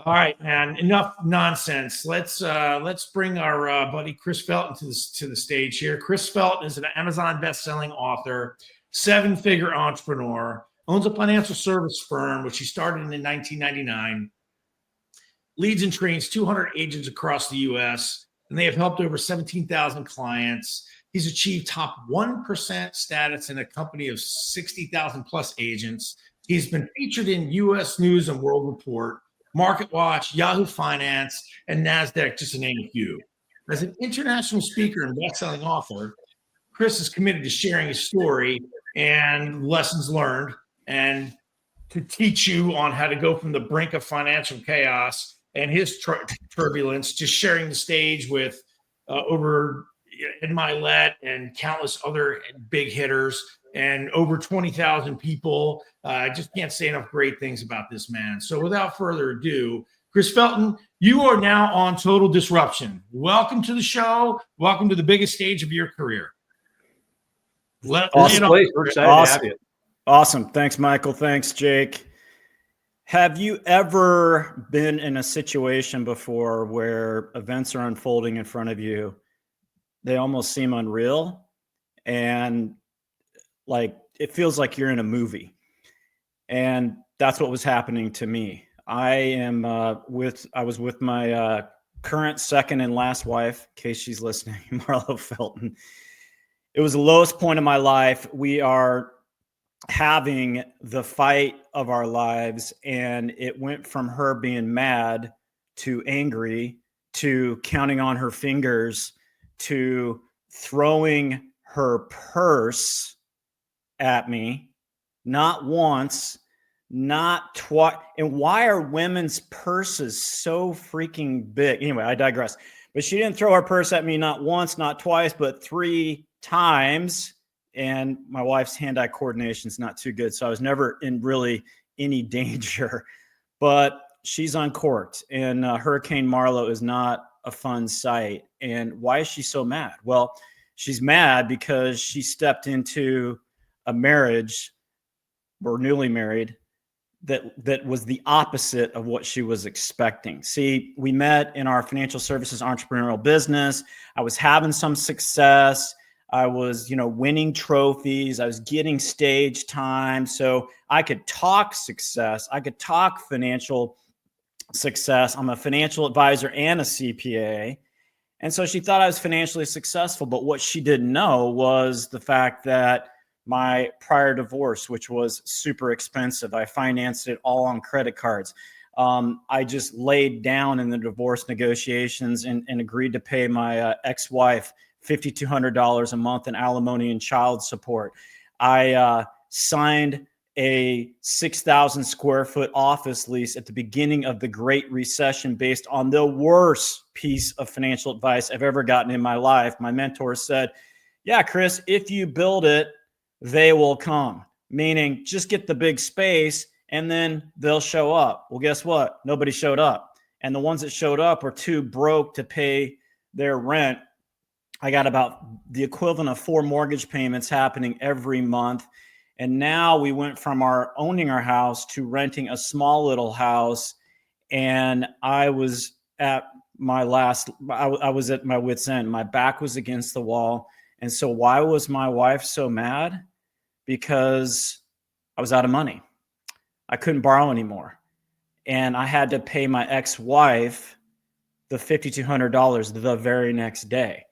All right, man. Enough nonsense. Let's bring our buddy Chris Felton to the stage here. Chris Felton is an Amazon best-selling author, seven-figure entrepreneur, owns a financial service firm which he started in 1999, leads and trains 200 agents across the U.S., and they have helped over 17,000 clients. He's achieved top 1% status in a company of 60,000 plus agents. He's been featured in U.S. News and World Report, MarketWatch, Yahoo Finance, and NASDAQ, just to name a few. As an international speaker and best-selling author, Chris is committed to sharing his story and lessons learned and to teach you on how to go from the brink of financial chaos and his turbulence, just sharing the stage with over Ed Milet and countless other big hitters and over 20,000 people. I just can't say enough great things about this man. So without further ado, Chris Felton, you are now on Total Disruption. Welcome to the show. Welcome to the biggest stage of your career. Awesome. We're excited to have you. Awesome. Thanks, Michael. Thanks, Jake. Have you ever been in a situation before where events are unfolding in front of you? They almost seem unreal, and like it feels like you're in a movie. And that's what was happening to me. I was with my current second and last wife, in case she's listening, Marlo Felton. It was the lowest point of my life. We are having the fight of our lives, and it went from her being mad to angry to counting on her fingers to throwing her purse at me, not once, not twice. And why are women's purses so freaking big? Anyway, I digress. But she didn't throw her purse at me not once, not twice, but 3 times. And my wife's hand-eye coordination is not too good, so I was never in really any danger. But she's uncorked, and Hurricane Marlo is not a fun sight. And why is she so mad? Well, she's mad because she stepped into a marriage, we're newly married, that was the opposite of what she was expecting. See, we met in our financial services entrepreneurial business. I was having some success. I was, winning trophies. I was getting stage time. So I could talk success. I could talk financial success. I'm a financial advisor and a CPA. And so she thought I was financially successful. But what she didn't know was the fact that my prior divorce, which was super expensive, I financed it all on credit cards. I just laid down in the divorce negotiations and agreed to pay my ex-wife $5,200 a month in alimony and child support. I signed a 6,000 square foot office lease at the beginning of the Great Recession based on the worst piece of financial advice I've ever gotten in my life. My mentor said, yeah, Chris, if you build it, they will come. Meaning just get the big space and then they'll show up. Well, guess what? Nobody showed up. And the ones that showed up were too broke to pay their rent. I got about the equivalent of 4 mortgage payments happening every month. And now we went from owning our house to renting a small little house. And I was at my wit's end. My back was against the wall. And so why was my wife so mad? Because I was out of money. I couldn't borrow anymore. And I had to pay my ex-wife the $5,200 the very next day.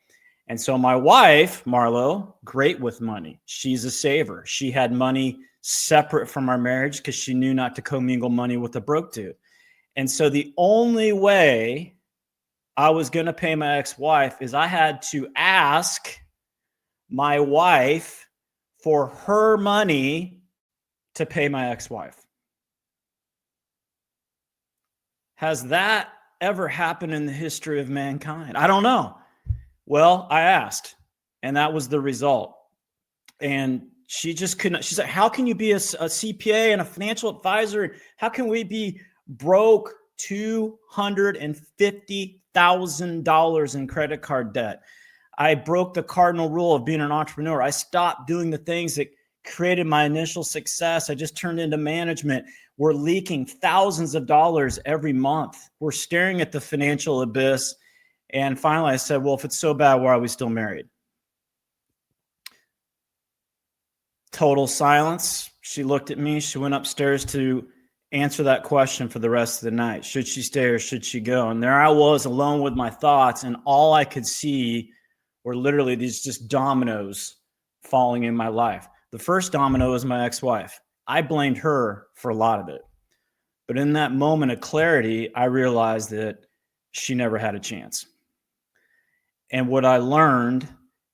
And so my wife, Marlo, great with money. She's a saver. She had money separate from our marriage because she knew not to commingle money with a broke dude. And so the only way I was going to pay my ex-wife is I had to ask my wife for her money to pay my ex-wife. Has that ever happened in the history of mankind? I don't know. Well, I asked, and that was the result. And she just couldn't. She said, how can you be a CPA and a financial advisor? How can we be broke $250,000 in credit card debt? I broke the cardinal rule of being an entrepreneur. I stopped doing the things that created my initial success. I just turned into management. We're leaking thousands of dollars every month. We're staring at the financial abyss. And finally, I said, well, if it's so bad, why are we still married? Total silence. She looked at me. She went upstairs to answer that question for the rest of the night. Should she stay or should she go? And there I was alone with my thoughts, and all I could see were literally these just dominoes falling in my life. The first domino was my ex-wife. I blamed her for a lot of it. But in that moment of clarity, I realized that she never had a chance. And what I learned,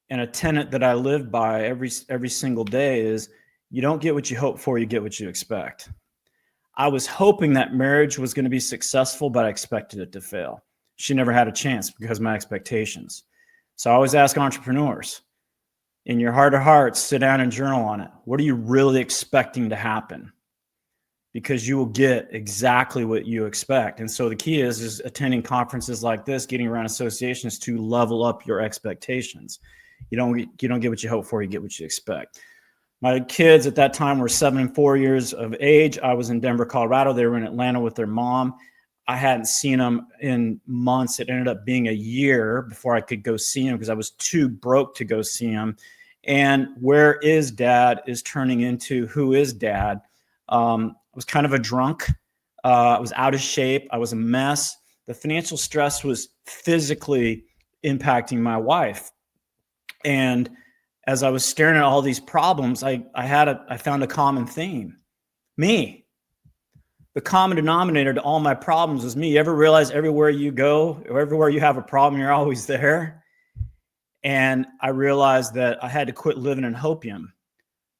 and a tenet that I live by every single day, is you don't get what you hope for, you get what you expect. I was hoping that marriage was going to be successful, but I expected it to fail. She never had a chance because of my expectations. So I always ask entrepreneurs, in your heart of hearts, sit down and journal on it. What are you really expecting to happen? Because you will get exactly what you expect. And so the key is attending conferences like this, getting around associations to level up your expectations. You don't get what you hope for, you get what you expect. My kids at that time were 7 and 4 years of age. I was in Denver, Colorado. They were in Atlanta with their mom. I hadn't seen them in months. It ended up being a year before I could go see them because I was too broke to go see them. And where is dad is turning into who is dad. I was kind of a drunk. I was out of shape. I was a mess. The financial stress was physically impacting my wife. And as I was staring at all these problems, I found a common theme. Me. The common denominator to all my problems was me. You ever realize everywhere you go, or everywhere you have a problem, you're always there? And I realized that I had to quit living in hopium,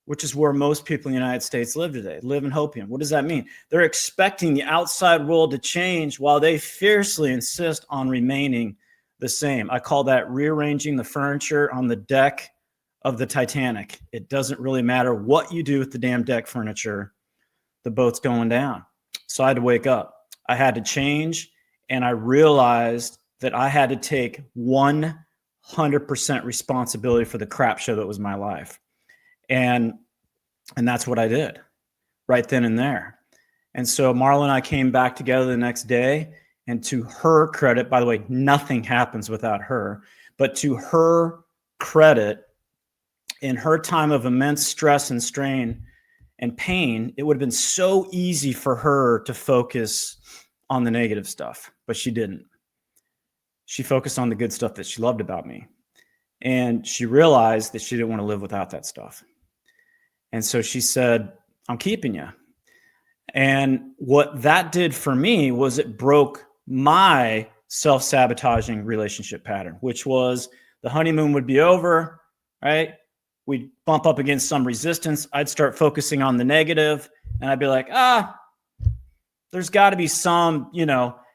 which is where most people in the United States live today, live in hopium. What does that mean? They're expecting the outside world to change while they fiercely insist on remaining the same. I call that rearranging the furniture on the deck of the Titanic. It doesn't really matter what you do with the damn deck furniture. The boat's going down. So I had to wake up. I had to change. And I realized that I had to take 100% responsibility for the crap show that was my life. And that's what I did right then and there. And so Marla and I came back together the next day. And to her credit, by the way, nothing happens without her, but to her credit, in her time of immense stress and strain and pain, it would have been so easy for her to focus on the negative stuff, but she didn't. She focused on the good stuff that she loved about me. And she realized that she didn't want to live without that stuff. And so she said, I'm keeping you. And what that did for me was it broke my self-sabotaging relationship pattern, which was the honeymoon would be over, right? We'd bump up against some resistance. I'd start focusing on the negative, and I'd be like, there's got to be some,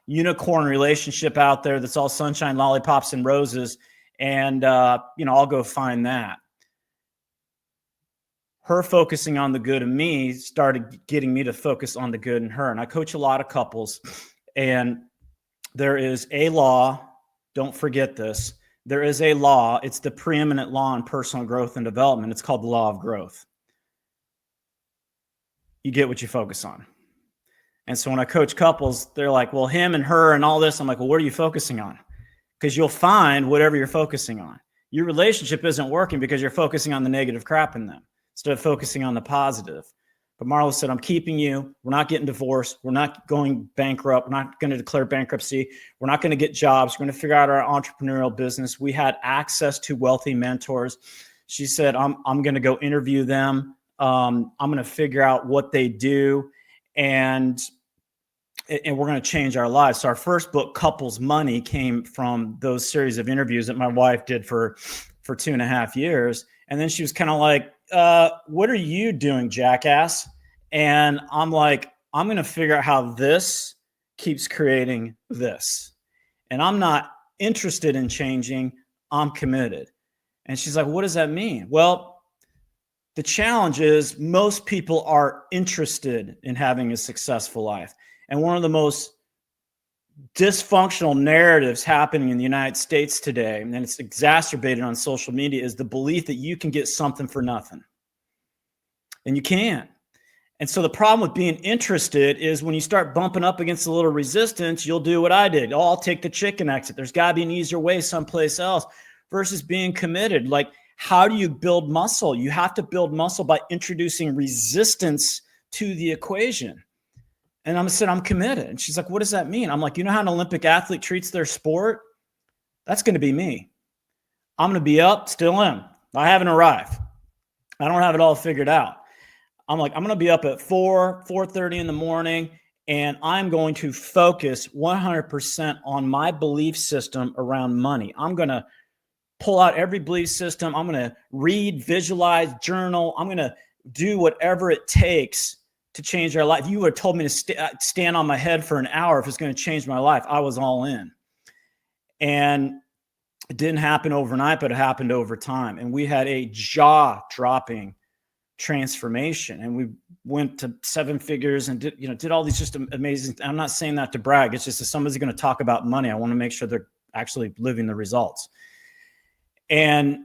unicorn relationship out there that's all sunshine, lollipops, and roses. And, I'll go find that. Her focusing on the good in me started getting me to focus on the good in her. And I coach a lot of couples, and there is a law. Don't forget this. There is a law. It's the preeminent law in personal growth and development. It's called the law of growth. You get what you focus on. And so when I coach couples, they're like, well, him and her and all this. I'm like, well, what are you focusing on? Because you'll find whatever you're focusing on. Your relationship isn't working because you're focusing on the negative crap in them instead of focusing on the positive. But Marla said, I'm keeping you. We're not getting divorced. We're not going bankrupt. We're not going to declare bankruptcy. We're not going to get jobs. We're going to figure out our entrepreneurial business. We had access to wealthy mentors. She said, I'm going to go interview them. I'm going to figure out what they do. And we're going to change our lives. So our first book, Couples Money, came from those series of interviews that my wife did for 2.5 years. And then she was kind of like, what are you doing, jackass? And I'm like, I'm going to figure out how this keeps creating this. And I'm not interested in changing. I'm committed. And she's like, what does that mean? Well, the challenge is most people are interested in having a successful life. And one of the most dysfunctional narratives happening in the United States today, and it's exacerbated on social media, is the belief that you can get something for nothing. And you can't. And so the problem with being interested is when you start bumping up against a little resistance, you'll do what I did. Oh, I'll take the chicken exit. There's got to be an easier way someplace else, versus being committed. Like, how do you build muscle? You have to build muscle by introducing resistance to the equation. And I said, I'm committed. And she's like, what does that mean? I'm like, you know how an Olympic athlete treats their sport? That's going to be me. I'm going to be up, still in. I haven't arrived. I don't have it all figured out. I'm like, I'm going to be up at 4:30 in the morning, and I'm going to focus 100% on my belief system around money. I'm going to pull out every belief system. I'm going to read, visualize, journal. I'm going to do whatever it takes to change our life. You would have told me to stand on my head for an hour if it's going to change my life. I was all in. And it didn't happen overnight, but it happened over time. And we had a jaw-dropping transformation. And we went to 7 figures and did all these just amazing. I'm not saying that to brag. It's just, if somebody's going to talk about money, I want to make sure they're actually living the results. And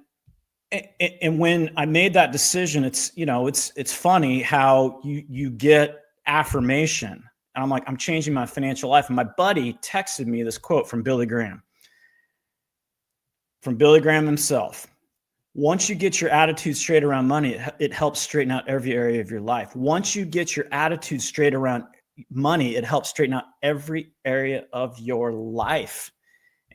when I made that decision, it's funny how you get affirmation. And I'm like, I'm changing my financial life. And my buddy texted me this quote from Billy Graham. From Billy Graham himself. Once you get your attitude straight around money, it helps straighten out every area of your life. Once you get your attitude straight around money, it helps straighten out every area of your life.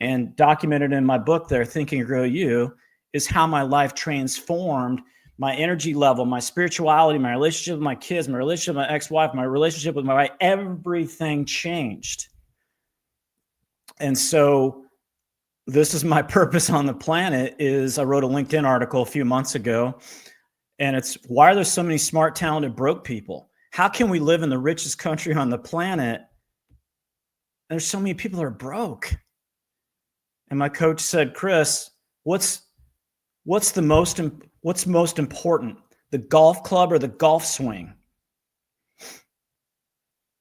And documented in my book there, Think and Grow You, is how my life transformed my energy level, my spirituality, my relationship with my kids, my relationship with my ex-wife, my relationship with my wife. Everything changed. And so this is my purpose on the planet. Is I wrote a LinkedIn article a few months ago, and it's, why are there so many smart, talented, broke people? How can we live in the richest country on the planet? There's so many people that are broke. And my coach said, Chris, what's most important, the golf club or the golf swing?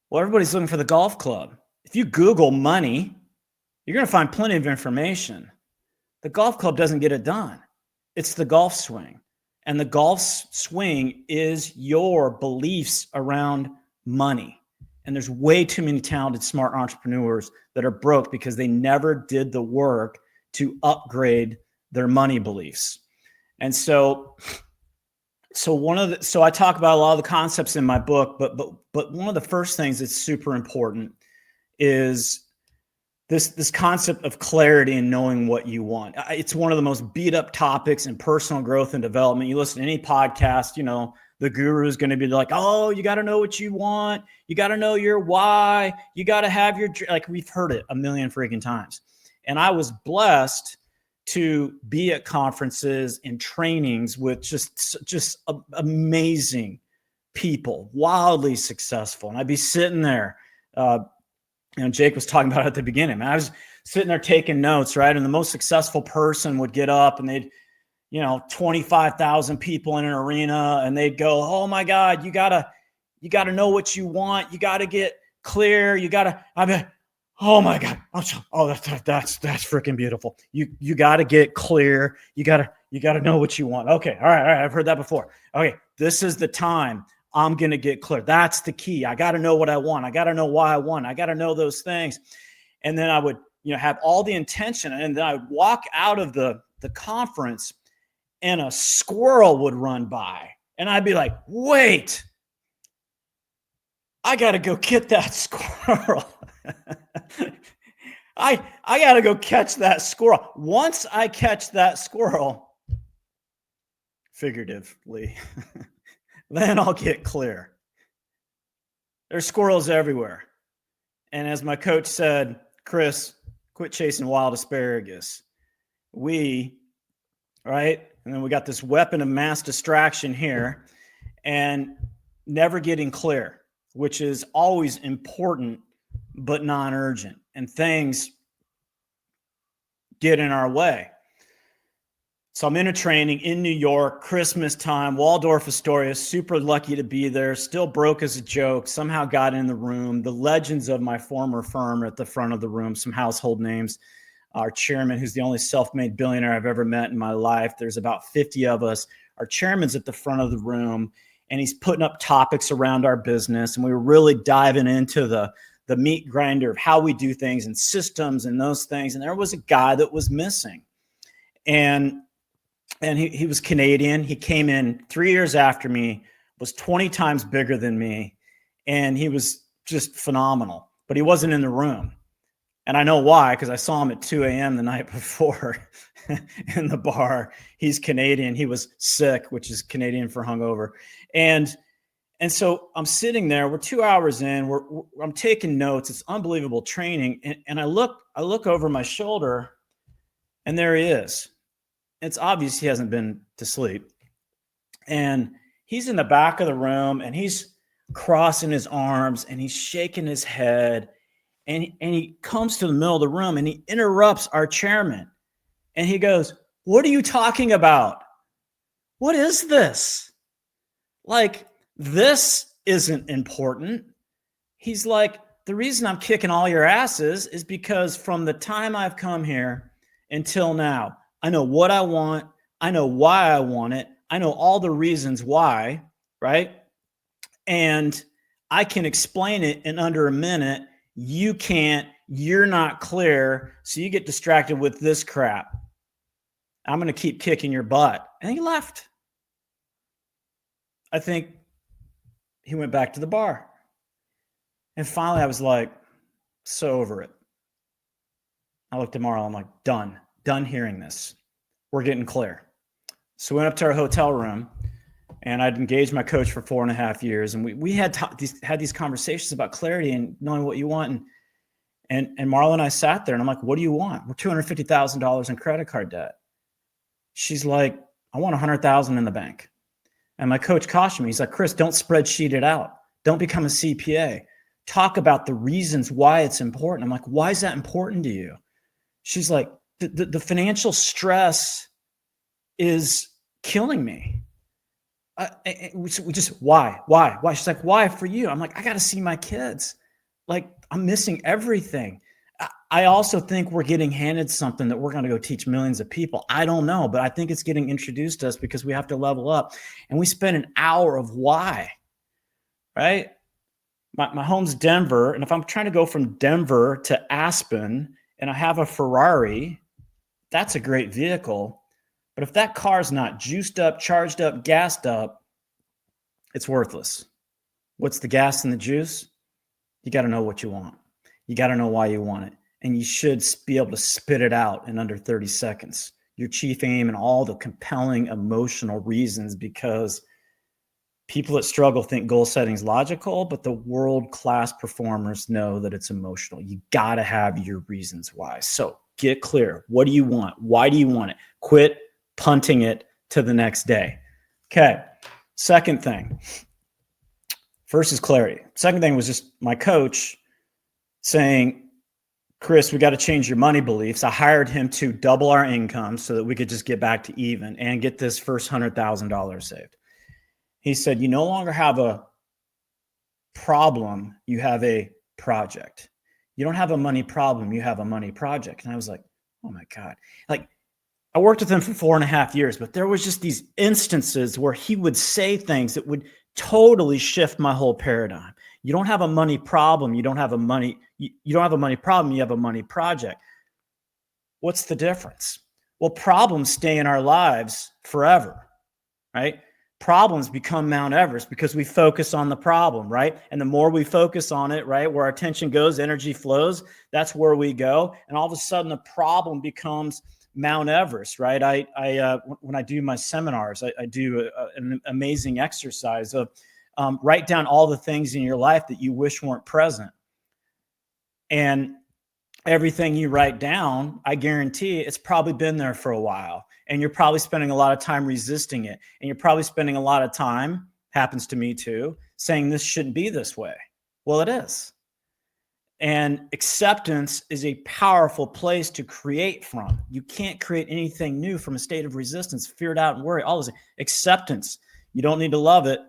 Well, everybody's looking for the golf club. If you Google money, you're going to find plenty of information. The golf club doesn't get it done. It's the golf swing. And the golf swing is your beliefs around money. And there's way too many talented, smart entrepreneurs that are broke because they never did the work to upgrade their money beliefs. And so I talk about a lot of the concepts in my book, but one of the first things that's super important is this concept of clarity and knowing what you want. It's one of the most beat up topics in personal growth and development. You listen to any podcast, the guru is going to be like, oh, you got to know what you want. You got to know your why. You got to have your, like, we've heard it a million freaking times. And I was blessed to be at conferences and trainings with just amazing people, wildly successful. And I'd be sitting there, Jake was talking about it at the beginning. I was sitting there taking notes, right? And the most successful person would get up and they'd, 25,000 people in an arena, and they'd go, oh my God, you gotta know what you want. You gotta get clear. Oh my God. Oh, that's freaking beautiful. You gotta get clear. You gotta know what you want. Okay. All right. I've heard that before. Okay. This is the time I'm going to get clear. That's the key. I got to know what I want. I got to know why I want. I got to know those things. And then I would, have all the intention, and then I would walk out of the conference and a squirrel would run by, and I'd be like, wait, I got to go get that squirrel. I got to go catch that squirrel. Once I catch that squirrel, figuratively, then I'll get clear. There's squirrels everywhere. And as my coach said, Chris, quit chasing wild asparagus. Right? And then we got this weapon of mass distraction here, and never getting clear, which is always important, but non-urgent. And things get in our way. So I'm in a training in New York, Christmas time, Waldorf Astoria, super lucky to be there, still broke as a joke, somehow got in the room. The legends of my former firm are at the front of the room, some household names. Our chairman, who's the only self-made billionaire I've ever met in my life. There's about 50 of us. Our chairman's at the front of the room, and he's putting up topics around our business. And we were really diving into the meat grinder of how we do things and systems and those things. And there was a guy that was missing. And he was Canadian. He came in 3 years after me, was 20 times bigger than me. And he was just phenomenal, but he wasn't in the room. And I know why, because I saw him at 2 a.m. the night before in the bar. He's Canadian. He was sick, which is Canadian for hungover. And so I'm sitting there. We're 2 hours in. I'm taking notes. It's unbelievable training. And I look over my shoulder, and there he is. It's obvious he hasn't been to sleep. And he's in the back of the room, and he's crossing his arms, and he's shaking his head. And he comes to the middle of the room, and he interrupts our chairman. And he goes, "What are you talking about? What is this? Like, this isn't important." He's like, "The reason I'm kicking all your asses is because from the time I've come here until now, I know what I want. I know why I want it. I know all the reasons why, right? And I can explain it in under a minute. You can't. You're not clear. So you get distracted with this crap. I'm going to keep kicking your butt." And he left. I think he went back to the bar. And finally, I was like, so over it. I looked at Marla. I'm like, done hearing this. We're getting clear. So we went up to our hotel room, and I'd engaged my coach for 4.5 years. And we had these conversations about clarity and knowing what you want. And Marla and I sat there, and I'm like, "What do you want?" We're $250,000 in credit card debt. She's like, "I want $100,000 in the bank." And my coach cautioned me. He's like, "Chris, don't spreadsheet it out. Don't become a CPA. Talk about the reasons why it's important." I'm like, "Why is that important to you?" She's like, the financial stress is killing me. We just, why? She's like, "Why for you?" I'm like, "I got to see my kids. Like, I'm missing everything." I also think we're getting handed something that we're going to go teach millions of people. I don't know, but I think it's getting introduced to us because we have to level up. And we spend an hour of why, right? My home's Denver. And if I'm trying to go from Denver to Aspen and I have a Ferrari, that's a great vehicle. But if that car's not juiced up, charged up, gassed up, it's worthless. What's the gas and the juice? You got to know what you want. You got to know why you want it. And you should be able to spit it out in under 30 seconds. Your chief aim and all the compelling emotional reasons, because people that struggle think goal setting is logical, but the world-class performers know that it's emotional. You got to have your reasons why. So get clear. What do you want? Why do you want it? Quit punting it to the next day. Okay. Second thing. First is clarity. Second thing was just my coach saying, "Chris, we got to change your money beliefs." I hired him to double our income so that we could just get back to even and get this first $100,000 saved. He said, "You no longer have a problem. You have a project. You don't have a money problem. You have a money project." And I was like, oh my God. Like, I worked with him for 4.5 years, but there was just these instances where he would say things that would totally shift my whole paradigm. You don't have a money problem. You don't have a money problem. You have a money project. What's the difference? Well, problems stay in our lives forever, right? Problems become Mount Everest because we focus on the problem, right? And the more we focus on it, right, where our attention goes, energy flows, that's where we go. And all of a sudden the problem becomes Mount Everest, right? When I do my seminars, I do an amazing exercise of write down all the things in your life that you wish weren't present. And everything you write down, I guarantee it's probably been there for a while. And you're probably spending a lot of time resisting it. And you're probably spending a lot of time, happens to me too, saying this shouldn't be this way. Well, it is. And acceptance is a powerful place to create from. You can't create anything new from a state of resistance, fear, doubt, and worry. All this acceptance. You don't need to love it,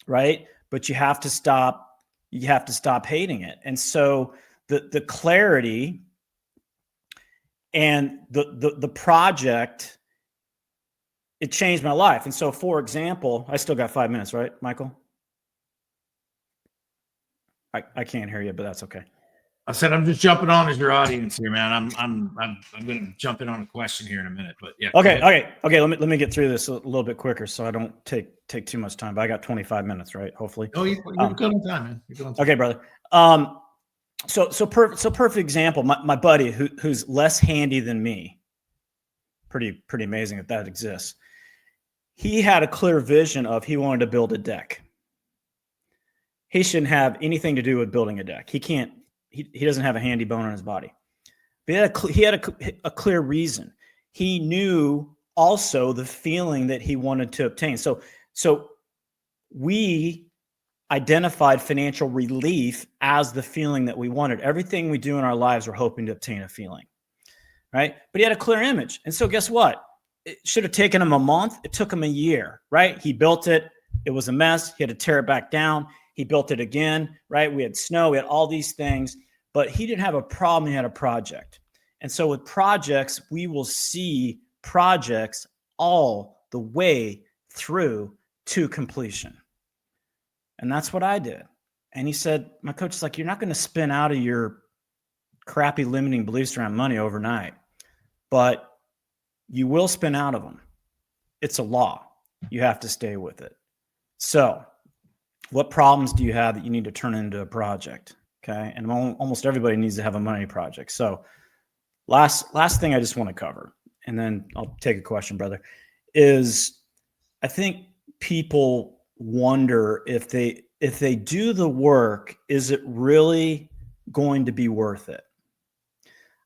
right? But you have to stop hating it. And so the clarity and the project it changed my life. And so, for example, I still got 5 minutes, right, Michael? I can't hear you, but that's okay. I said I'm just jumping on as your audience here, man. I'm going to jump in on a question here in a minute, but yeah. Okay. Let me get through this a little bit quicker, so I don't take too much time. But I got 25 minutes, right? Hopefully. Oh, you're good on time, man. You're good on time. Okay, brother. So perfect example. My buddy who's less handy than me. Pretty amazing that exists. He had a clear vision of he wanted to build a deck. He shouldn't have anything to do with building a deck. He can't. He doesn't have a handy bone in his body. But he had a clear reason. He knew also the feeling that he wanted to obtain. So we identified financial relief as the feeling that we wanted. Everything we do in our lives, we're hoping to obtain a feeling, right? But he had a clear image. And so guess what? It should have taken him a month. It took him a year, right? He built it. It was a mess. He had to tear it back down. He built it again, right? We had snow. We had all these things. But he didn't have a problem. He had a project. And so with projects, we will see projects all the way through to completion. And that's what I did. And he said, my coach is like, you're not going to spin out of your crappy limiting beliefs around money overnight, but you will spin out of them. It's a law. You have to stay with it. So what problems do you have that you need to turn into a project? Okay. And almost everybody needs to have a money project. So last thing I just want to cover, and then I'll take a question, brother, is I think people wonder if they do the work, is it really going to be worth it?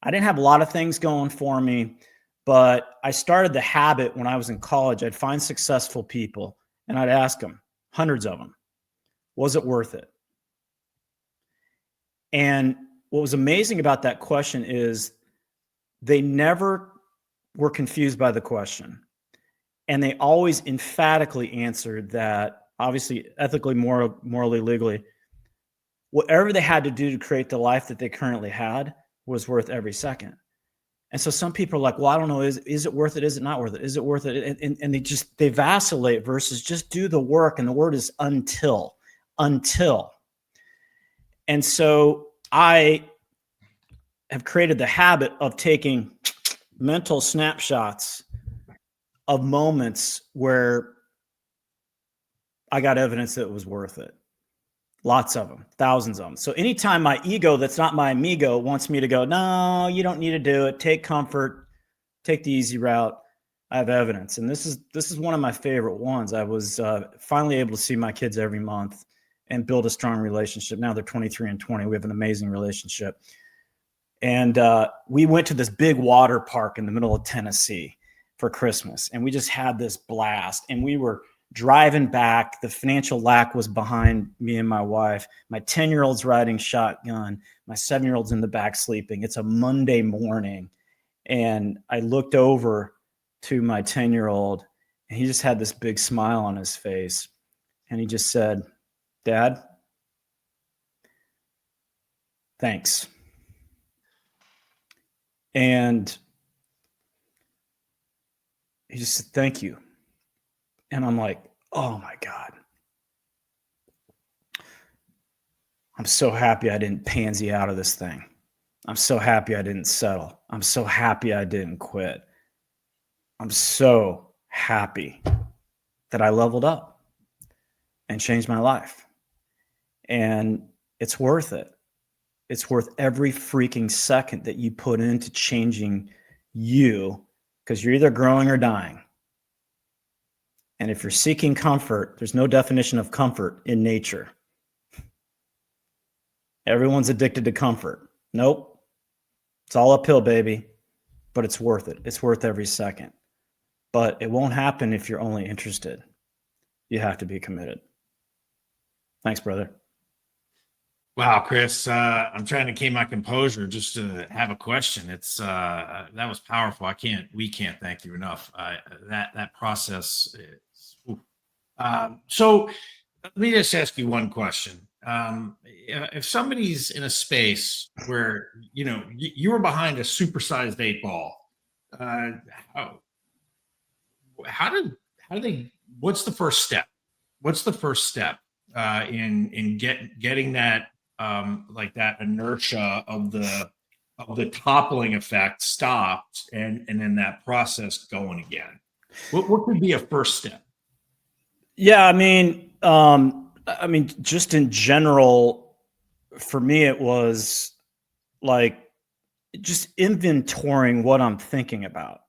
I didn't have a lot of things going for me, but I started the habit when I was in college. I'd find successful people and I'd ask them, hundreds of them, was it worth it? And what was amazing about that question is they never were confused by the question. And they always emphatically answered that, obviously, ethically, morally, legally, whatever they had to do to create the life that they currently had was worth every second. And so some people are like, well, I don't know, is it worth it? Is it not worth it? Is it worth it? And they vacillate versus just do the work. And the word is until. And so I have created the habit of taking mental snapshots of moments where I got evidence that it was worth it. Lots of them, thousands of them. So anytime my ego that's not my amigo wants me to go, no, you don't need to do it. Take comfort, take the easy route. I have evidence. And this is one of my favorite ones. I was finally able to see my kids every month and build a strong relationship. Now they're 23 and 20. We have an amazing relationship. And we went to this big water park in the middle of Tennessee for Christmas. And we just had this blast. And we were driving back. The financial lack was behind me and my wife. My 10-year-old's riding shotgun. My 7-year-old's in the back sleeping. It's a Monday morning. And I looked over to my 10-year-old and he just had this big smile on his face. And he just said, Dad, thanks. And he just said, thank you. And I'm like, oh my God. I'm so happy I didn't pansy out of this thing. I'm so happy I didn't settle. I'm so happy I didn't quit. I'm so happy that I leveled up and changed my life. And it's worth it. It's worth every freaking second that you put into changing you, because you're either growing or dying. And if you're seeking comfort, there's no definition of comfort in nature. Everyone's addicted to comfort. Nope. It's all uphill, baby. But it's worth it. It's worth every second. But it won't happen if you're only interested. You have to be committed. Thanks, brother. Wow, Chris, I'm trying to keep my composure just to have a question. It's that was powerful. We can't thank you enough. That process is, so let me just ask you one question. If somebody's in a space where, you were behind a supersized 8 ball, how do they, what's the first step? What's the first step in getting that like that inertia of the toppling effect stopped and then that process going again? What could be a first step? Yeah, I mean, just in general, for me, it was like just inventorying what I'm thinking about.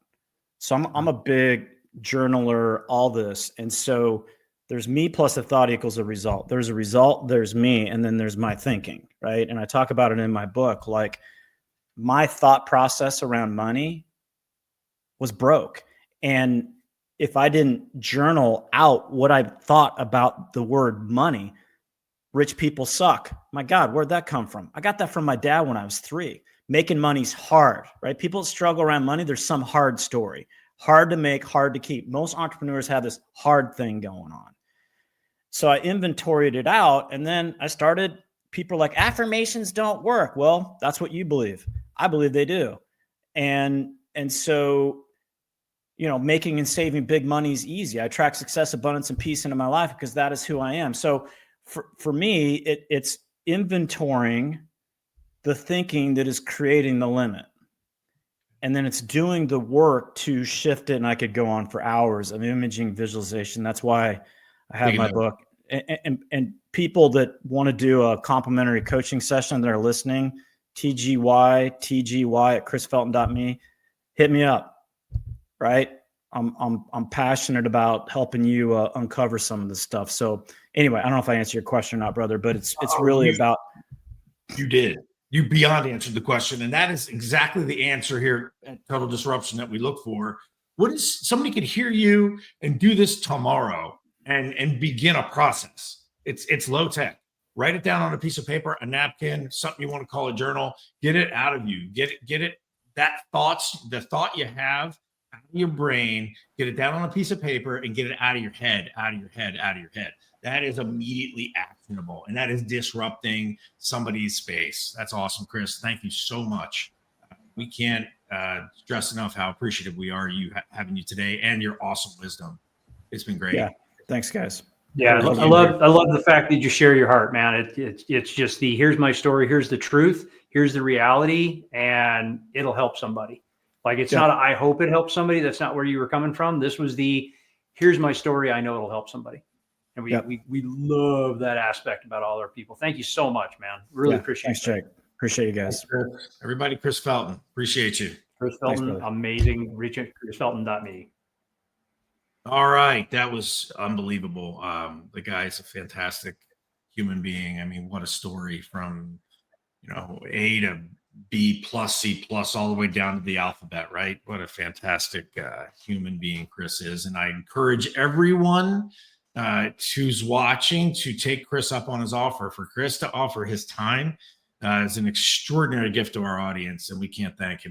So I'm a big journaler, all this. And so there's me plus a thought equals a result. There's a result, there's me, and then there's my thinking, right? And I talk about it in my book. Like, my thought process around money was broke. And if I didn't journal out what I thought about the word money, rich people suck. My God, where'd that come from? I got that from my dad when I was 3. Making money's hard, right? People struggle around money. There's some hard story. Hard to make, hard to keep. Most entrepreneurs have this hard thing going on. So I inventoried it out, and then I started, people are like, affirmations don't work. Well, that's what you believe. I believe they do. And so, you know, making and saving big money is easy. I attract success, abundance, and peace into my life because that is who I am. So for me, it's inventorying the thinking that is creating the limit. And then it's doing the work to shift it. And I could go on for hours of imaging visualization. That's why I have my book. And people that want to do a complimentary coaching session that are listening, tgy@chrisfelton.me, hit me up. Right. I'm passionate about helping you uncover some of this stuff. So anyway, I don't know if I answered your question or not, brother, but it's really about. You did. You beyond answered the question. And that is exactly the answer here at Total Disruption that we look for. What is, somebody could hear you and do this tomorrow and begin a process. It's low tech. Write it down on a piece of paper, a napkin, something you want to call a journal. Get it out of you. Get it. The thought you have out of your brain, get it down on a piece of paper and get it out of your head. That is immediately actionable, and that is disrupting somebody's space. That's awesome, Chris. Thank you so much. We can't stress enough how appreciative we are having you today and your awesome wisdom. It's been great. Yeah. Thanks, guys. Yeah, I love the fact that you share your heart, man. It's just here's my story, here's the truth, here's the reality, and it'll help somebody. Like, it's not I hope it helps somebody. That's not where you were coming from. This was here's my story. I know it'll help somebody. And we love that aspect about all our people. Thank you so much, man. Really appreciate it. Thanks, Jake. Appreciate you guys. Everybody, Chris Felton. Appreciate you. Chris Felton, thanks, amazing. Reach at chrisfelton.me. All right. That was unbelievable. The guy's a fantastic human being. I mean, what a story from, A to B plus, C plus, all the way down to the alphabet, right? What a fantastic human being Chris is. And I encourage everyone who's watching to take Chris up on his offer. For Chris to offer his time is an extraordinary gift to our audience, and we can't thank him enough.